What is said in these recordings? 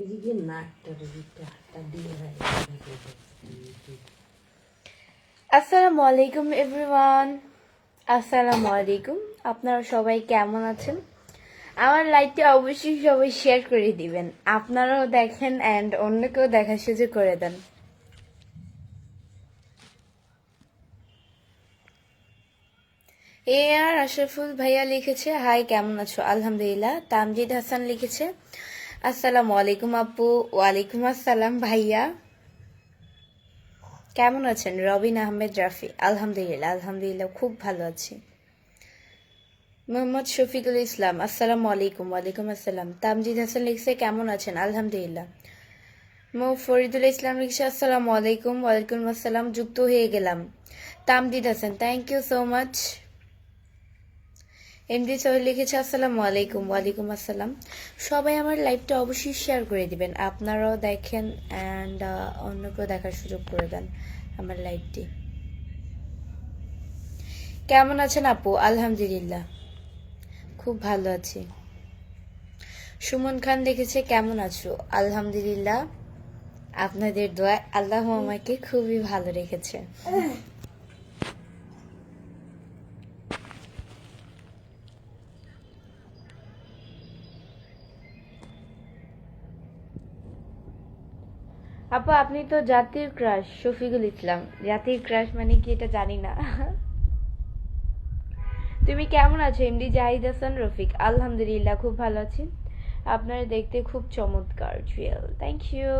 এদিকে নাকটার দিকটা হাতটা দিয়ে রাখি। আসসালামু আলাইকুম এভরিওয়ান। আসসালামু আলাইকুম। আপনারা সবাই কেমন আছেন? আমার লাইকটা অবশ্যই সবাই শেয়ার করে দিবেন, আপনারাও দেখেন অ্যান্ড অন্যকেও দেখার সুযোগ করে দেন। আর আশরাফুল ভাইয়া লিখেছে হাই কেমন আছো, আলহামদুলিল্লাহ। তামজিদ হাসান লিখেছে আসসালামু আলাইকুম আপু। ওয়ালাইকুম আসসালাম ভাইয়া, কেমন আছেন? রবিন আহমেদ রাফি আলহামদুলিল্লাহ আলহামদুলিল্লাহ খুব ভালো আছি। মোহাম্মদ শফিকুল ইসলাম আসসালামু আলাইকুম। ওয়ালাইকুম আসসালাম। তামজিদ হাসান লিখছে কেমন আছেন, আলহামদুলিল্লাহ। ফরিদুল ইসলাম লিখছে আসসালামু আলাইকুম। ওয়ালাইকুম আসসালাম, যুক্ত হয়ে গেলাম। Tamjid Hasan thank you so much. MD Sohel লিখেছে আসসালামু আলাইকুম। ওয়ালাইকুম আসসালাম। সবাই আমার লাইভটা অবশ্যই শেয়ার করে দিবেন, আপনারাও দেখেন অ্যান্ড অন্যকেও দেখার সুযোগ করে দেন আমার লাইভটি। কেমন আছেন আপু? আলহামদুলিল্লাহ খুব ভালো আছি। সুমন খান লিখেছে কেমন আছো? আলহামদুলিল্লাহ, আপনাদের দোয়া আল্লাহ আমাকে খুবই ভালো রেখেছে। আপু আপনি তো জাতির ক্রাশ শফিকুল ইসলাম। জাতির ক্রাশ মানে কি এটা জানি না। তুমি কেমন আছো? এমডি জাহিদ হাসান রফিক আলহামদুলিল্লাহ খুব ভালো আছি। আপনারা দেখতে খুব চমৎকার জুয়েল, থ্যাংক ইউ।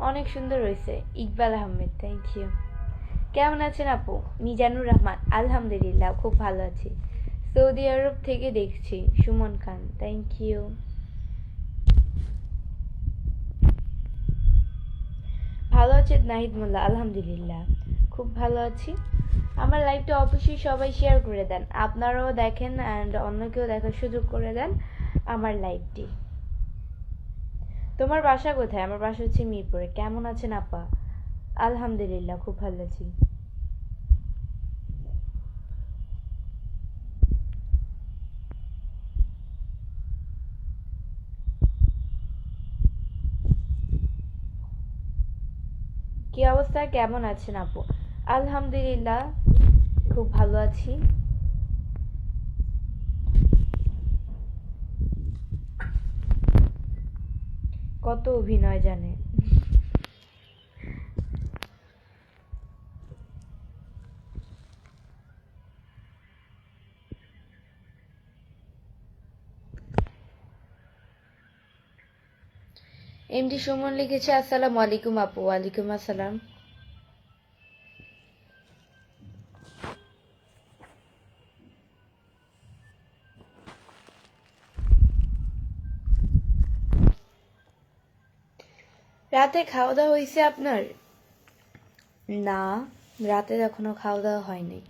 অনেক সুন্দর হয়েছে। Iqbal Ahmed thank you. কেমন আছেন আপু? মিজানুর রহমান আলহামদুলিল্লাহ খুব ভালো আছি। সৌদি আরব থেকে দেখছি। সুমন খান থ্যাংক ইউ। ভালো আছেন নাহিদ মোল্লা? আলহামদুলিল্লাহ খুব ভালো আছি। আমার লাইভটা অবশ্যই সবাই শেয়ার করে দেন, আপনারাও দেখেন অ্যান্ড অন্যকেও দেখার সুযোগ করে দেন আমার লাইভটি। তোমার বাসা কোথায়? আমার বাসা হচ্ছে মিরপুরে। কেমন আছেন আপা? আলহামদুলিল্লাহ খুব ভালো আছি। কি অবস্থা, কেমন আছেন আপু? আলহামদুলিল্লাহ খুব ভালো আছি। কত অভিনয় জানে। এমডি সুমন লিখেছে আসসালামু আলাইকুম আপু। ওয়ালাইকুম আসসালাম। রাতে খাওয়া দাওয়া হয়েছে আপনার? না, রাতে এখনো খাওয়া দাওয়া হয়নি।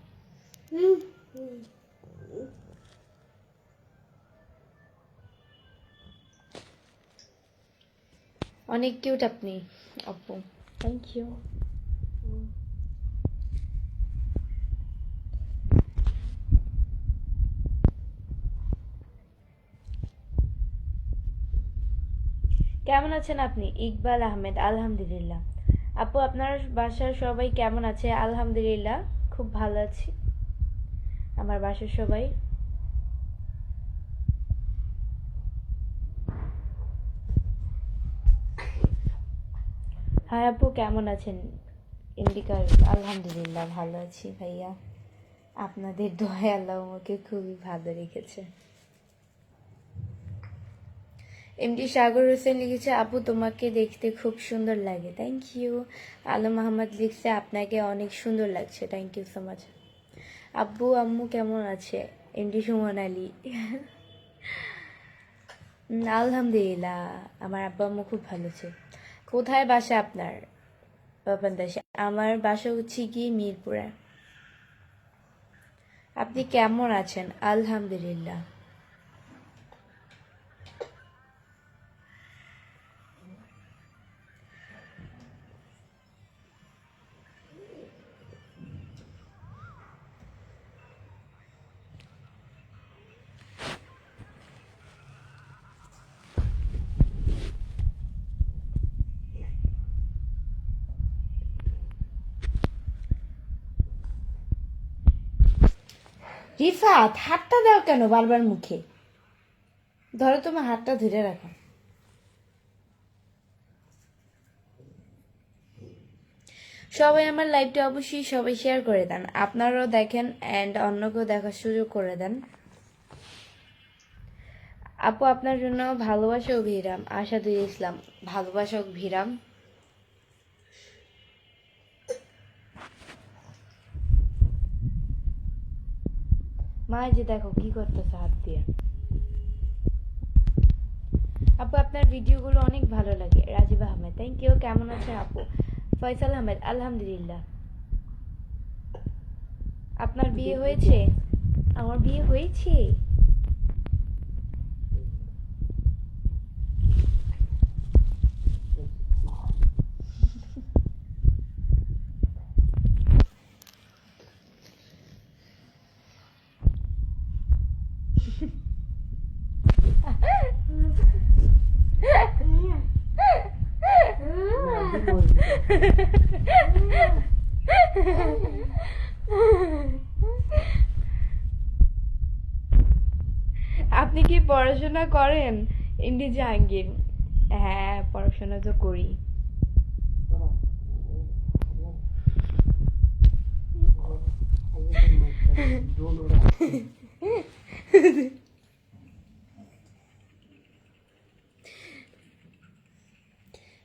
অনেক কিউট আপনি আপু, থ্যাংক ইউ। কেমন আছেন আপনি? ইকবাল আহমেদ আলহামদুলিল্লাহ। আপু আপনার বাসার সবাই কেমন আছে? আলহামদুলিল্লাহ খুব ভালো আছি। আমার বাসার সবাই হাই আপু কেমন আছেন? ইন্ডিকার আলহামদুলিল্লাহ ভালো আছি ভাইয়া, আপনাদের দোয়ায় আল্লাহ আমাকে খুবই ভালো রেখেছে। এমডি সাগর হোসেন লিখেছে আপু তোমাকে দেখতে খুব সুন্দর লাগে, থ্যাংক ইউ। আলম আহমদ লিখছে আপনাকে অনেক সুন্দর লাগছে, থ্যাংক ইউ সো মাচ। আব্বু আম্মু কেমন আছে? এমডি সুমন আলী আলহামদুলিল্লাহ আমার আব্বু আম্মু খুব ভালো আছে। কোথায় বাসা আপনার? বাবান দাসে। আমার বাসা হচ্ছে কি মিরপুরে। আপনি কেমন আছেন? আলহামদুলিল্লাহ। রিফাত, হাতটা দাও কেন বারবার মুখে? ধরো, তোমার হাতটা ধরে রাখো। সবাই আমার লাইভটা অবশ্যই সবাই শেয়ার করে দেন, আপনারাও দেখেন অ্যান্ড অন্যকেও দেখার সুযোগ করে দেন। আপু আপনার জন্য ভালোবাসা ও ভিরাম। আশাদুল ইসলাম, ভালোবাসা ও ভিরাম। মা যে দেখো কি করতেছে হাত দিয়ে। আপু আপনার ভিডিওগুলো অনেক ভালো লাগে। Rajib Ahmed, thank you. কেমন আছেন আপু? ফয়সাল আহমেদ, আলহামদুলিল্লাহ। আপনার বিয়ে হয়েছে? আমার বিয়ে হয়েছে। আপনি কি পড়াশোনা করেন? ইন্দি জাহাঙ্গীর, হ্যাঁ পড়াশোনা তো করি।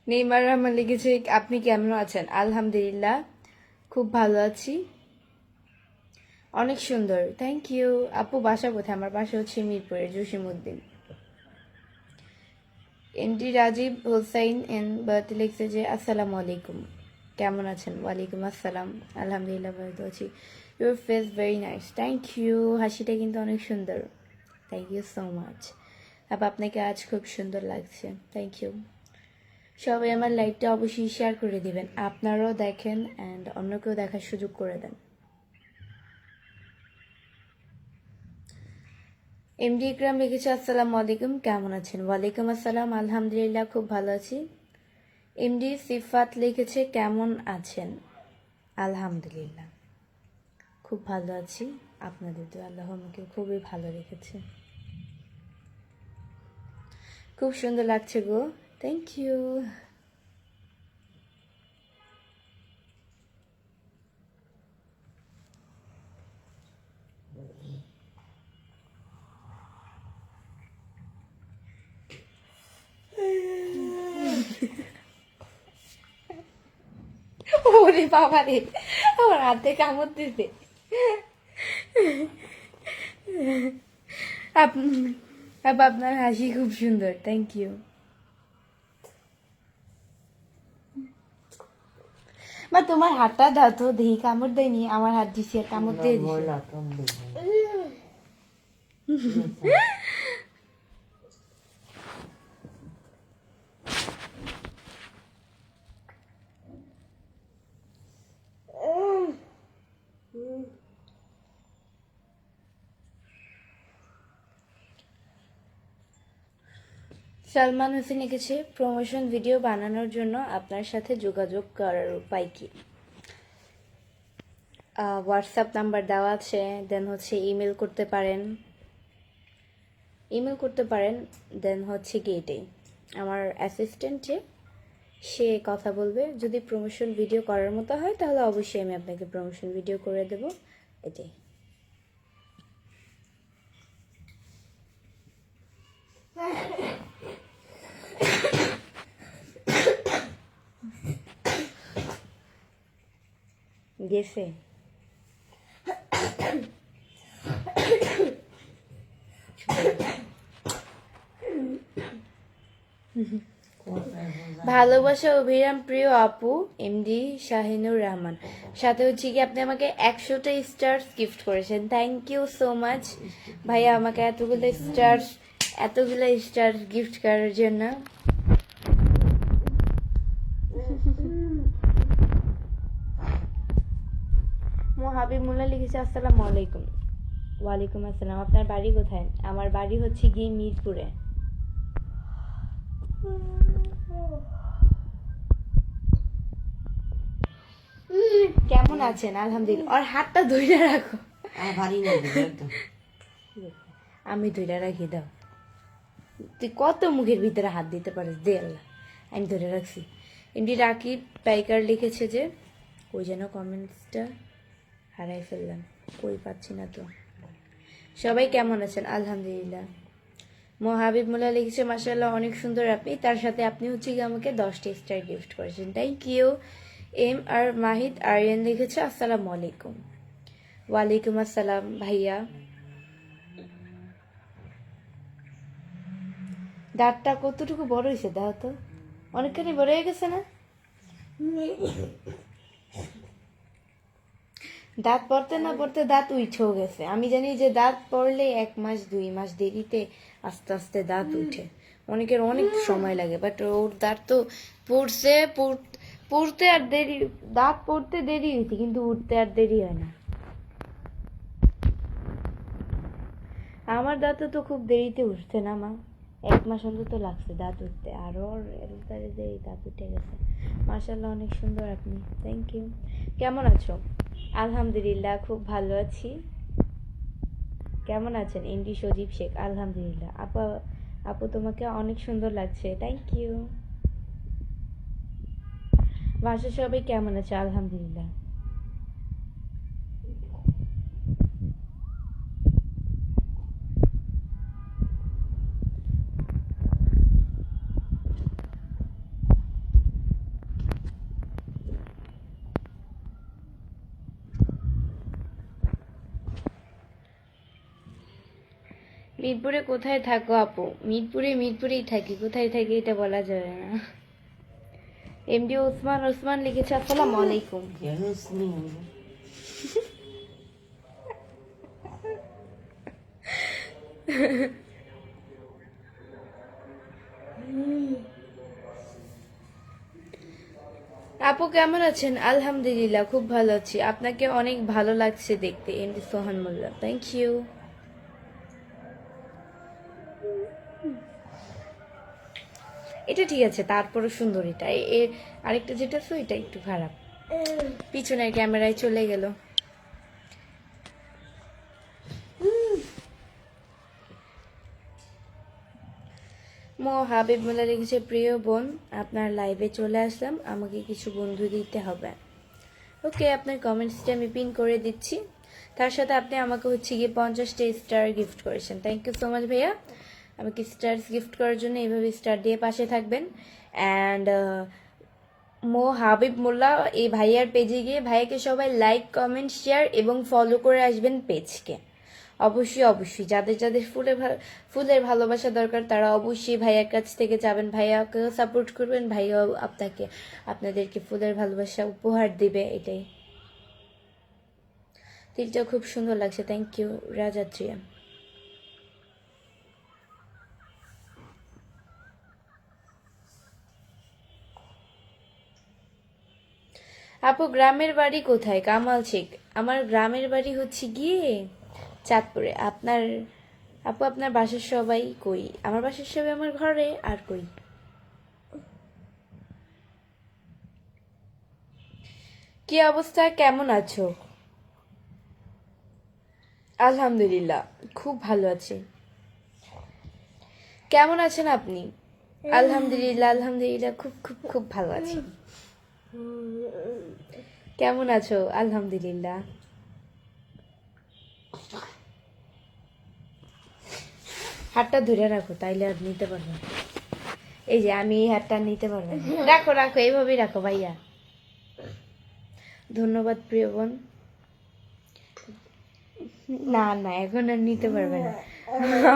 নেইমার রহমান লিখেছে, আপনি কেমন আছেন? আলহামদুলিল্লাহ, খুব ভালো আছি। অনেক সুন্দর, থ্যাংক ইউ। আপু বাসা কোথায়? আমার বাসা হচ্ছে মিরপুরে, জসিমউদ্দিন। এমডি রাজীব হোসাইন এন বাতি লিখছে যে আসসালামু আলাইকুম, কেমন আছেন? ওয়ালাইকুম আসসালাম, আলহামদুলিল্লাহ ভালো আছি। Your face very nice, thank you. হাসিটা কিন্তু অনেক সুন্দর, থ্যাংক ইউ সো মাচ। আপু আপনাকে আজ খুব সুন্দর লাগছে, থ্যাংক ইউ। সবাই আমার লাইভটা অবশ্যই শেয়ার করে দিবেন, আপনারাও দেখেন অ্যান্ড অন্যকেও দেখার সুযোগ করে দেন। এমডি ইকরাম লিখেছে আসসালামু আলাইকুম, কেমন আছেন? ওয়ালাইকুম আসসালাম, আলহামদুলিল্লাহ খুব ভালো আছি। এমডি সিফাত লিখেছে কেমন আছেন? আলহামদুলিল্লাহ খুব ভালো আছি, আপনাদের তো আল্লাহ আমাকে খুবই ভালো রেখেছে। খুব সুন্দর লাগছে গো, থ্যাংক ইউ। ওরে বাবা রে, আমার হাতে কামড় দিতে। আপনার হাসি খুব সুন্দর, থ্যাংক ইউ। বা তোমার হাতটা দাও তো দেখি, কামড় দেয়নি, আমার হাত দিছি আর কামড় দিয়ে দিছি। সালমান হোসেন লিখেছে প্রমোশন ভিডিও বানানোর জন্য আপনার সাথে যোগাযোগ করার উপায় কি? হোয়াটসঅ্যাপ নাম্বার দেওয়া আছে, দেন হচ্ছে ইমেল করতে পারেন, দেন হচ্ছে কি এটাই আমার অ্যাসিস্ট্যান্ট যে সে কথা বলবে। যদি প্রমোশন ভিডিও করার মতো হয় তাহলে অবশ্যই আমি আপনাকে প্রমোশন ভিডিও করে দেব, এটাই। গেছে ভালোবাসা অভিরাম প্রিয় আপু এমডি শাহিনুর রহমান, সাথে হচ্ছে কি আপনি আমাকে 100টা স্টার গিফট করেছেন, থ্যাংক ইউ সো মাচ ভাইয়া, আমাকে এতগুলো স্টার গিফট করার জন্য। হাবিবুল্লাহ লিখেছে আসসালামু আলাইকুম। ওয়ালাইকুম আসসালাম, আপনার বাড়ি কোথায়? আমার বাড়ি হচ্ছে গিয়ে মিরপুরে। কেমন আছেন? আলহামদুলিল্লাহ। আর হাতটা ধরে রাখো, ভারী না দিবে একদম। আমি ধরে রাখি, দাও। তুই কত মুখের ভিতরে হাত দিতে পারিস, দে আল্লাহ। আমি ধরে রাখছি। এমনি রাকিব পাইকার লিখেছে যে, ওই যেন কমেন্টসটা হারাই ফেললাম, কই পাচ্ছি না তো। সবাই কেমন আছেন? আলহামদুলিল্লাহ। হাবিব মোল্লা লিখেছে, মাশাআল্লাহ অনেক সুন্দর আপনি, তার সাথে আপনি হচ্ছে কি আমাকে 10টা স্টার গিফট করেছেন, thank you. M R Mahid Aryan লিখেছে, আসসালামু আলাইকুম। ওয়ালাইকুম আসসালাম ভাইয়া। দাঁতটা কতটুকু বড় হয়েছে দাও তো, অনেকখানি বড় হয়ে গেছে না? দাঁত পড়তে না পড়তে দাঁত উঠেও গেছে। আমি জানি যে দাঁত পড়লে 1 মাস 2 মাস দেরিতে আস্তে আস্তে দাঁত উঠে, অনেকের অনেক সময় লাগে, বাট ওর দাঁত তো পড়ছে, পড়তে আর দেরি, দাঁত পড়তে দেরি হয়েছে কিন্তু উঠতে আর দেরি হয় না। আমার দাঁতও তো খুব দেরিতে উঠছে না মা, 1 মাস অন্তত লাগছে দাঁত উঠতে, আর ওর দেরি দাঁত উঠে গেছে। মাশাআল্লাহ অনেক সুন্দর আপনি, থ্যাংক ইউ। কেমন আছো? আলহামদুলিল্লাহ খুব ভালো আছি। কেমন আছেন? এমডি সজীব শেখ, আলহামদুলিল্লাহ। আপু তোমাকে অনেক সুন্দর লাগছে, থ্যাংক ইউ। বাসার সবাই কেমন আছে? আলহামদুলিল্লাহ। মিরপুরে কোথায় থাকো আপু? মিরপুরেই থাকি, কোথায় থাকি এটা বলা যাবে না। এমডি ওসমান লিখেছে, আসসালামু আলাইকুম। আপু কেমন আছেন? আলহামদুলিল্লাহ খুব ভালো আছি, আপনাকে অনেক ভালো লাগছে দেখতে, MD Sohan Molla, thank you. এটা ঠিক আছে, তারপরও সুন্দর। এটা এর আরেকটা যেটা আছে এটা একটু খারাপ, পিছনের ক্যামেরায় চলে গেল। হাবিব মোল্লা লিখেছে, প্রিয় বোন আপনার লাইভে চলে আসলাম, আমাকে কিছু বন্ধু দিতে হবে। ওকে, আপনার কমেন্টসটা আমি পিন করে দিচ্ছি। তার সাথে আপনি আমাকে হচ্ছে গিয়ে 50টা স্টার গিফট করেছেন, থ্যাংক ইউ সো মাচ ভাইয়া। আমাকে স্টার্স গিফট করার জন্য এইভাবে স্টার দিয়ে পাশে থাকবেন। অ্যান্ড হাবিব মোল্লা এই ভাইয়ার পেজে গিয়ে ভাইয়াকে সবাই লাইক কমেন্ট শেয়ার এবং ফলো করে আসবেন পেজকে। অবশ্যই যাদের যাদের ফুলের ভালোবাসা দরকার তারা অবশ্যই ভাইয়ার কাছ থেকে যাবেন, ভাইয়াকেও সাপোর্ট করবেন, ভাইয়াও আপনাদেরকে ফুলের ভালোবাসা উপহার দিবে। এটাই তিলটা খুব সুন্দর লাগছে, থ্যাংক ইউ রাজাত্রিয়া। আপু গ্রামের বাড়ি কোথায়? কামাল শেখ। আমার গ্রামের বাড়ি হচ্ছে গিয়ে চাঁদপুরে। আপনার বাসার সবাই কই? আমার বাসার সবাই আমার ঘরে, আর কই? কি অবস্থা, কেমন আছো? আলহামদুলিল্লাহ খুব ভালো আছি। কেমন আছেন আপনি? আলহামদুলিল্লাহ খুব খুব খুব ভালো আছি। কেমন আছো? আলহামদুলিল্লাহ। হাতটা ধরে রাখো, তাইলে আর নিতে পারবো। এই যে আমি এই হাতটা নিতে পারবো। রাখো এইভাবেই রাখো ভাইয়া। ধন্যবাদ প্রিয় বোন। না এখন আর নিতে পারবে না,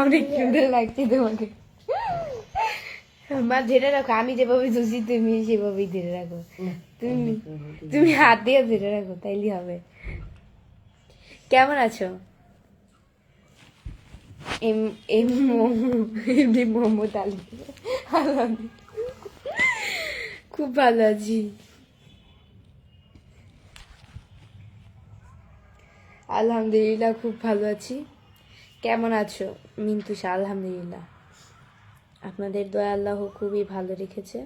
অনেক সুন্দর লাগছে তোমাকে। মা ধরে রাখো, আমি যেভাবে ধুছি তুমি সেভাবেই ধরে রাখো। তুমি হাত দিয়ে ধরে রাখো, তাইলে হবে। কেমন আছো? এমনি মোহাম্মদ আলী, খুব ভালো আছি। আলহামদুলিল্লাহ খুব ভালো আছি। কেমন আছো মিন্তুষা? আলহামদুলিল্লাহ, আপনাদের দয়া আল্লাহ খুবই ভালো রেখেছে।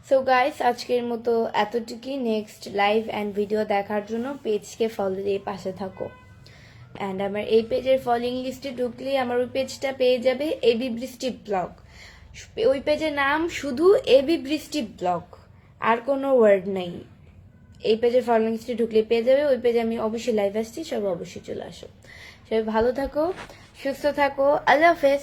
সো গাইস, আজকের মতো এতটুকুই। নেক্সট লাইভ অ্যান্ড ভিডিও দেখার জন্য পেজকে ফলো দিয়ে পাশে থাকো। অ্যান্ড আমার এই পেজের ফলোইং লিস্টে ঢুকলে আমার ওই পেজটা পেয়ে যাবে এবি বৃষ্টি ব্লগ। ওই পেজের নাম শুধু এবি বৃষ্টি ব্লগ, আর কোনো ওয়ার্ড নেই। এই পেজের ফলোইং লিস্টে ঢুকলে পেয়ে যাবে। ওই পেজে আমি অবশ্যই লাইভ আসছি, সবাই অবশ্যই চলে আসো। সবাই ভালো থাকো, সুস্থ থাকো, আল্লাহ হাফেজ।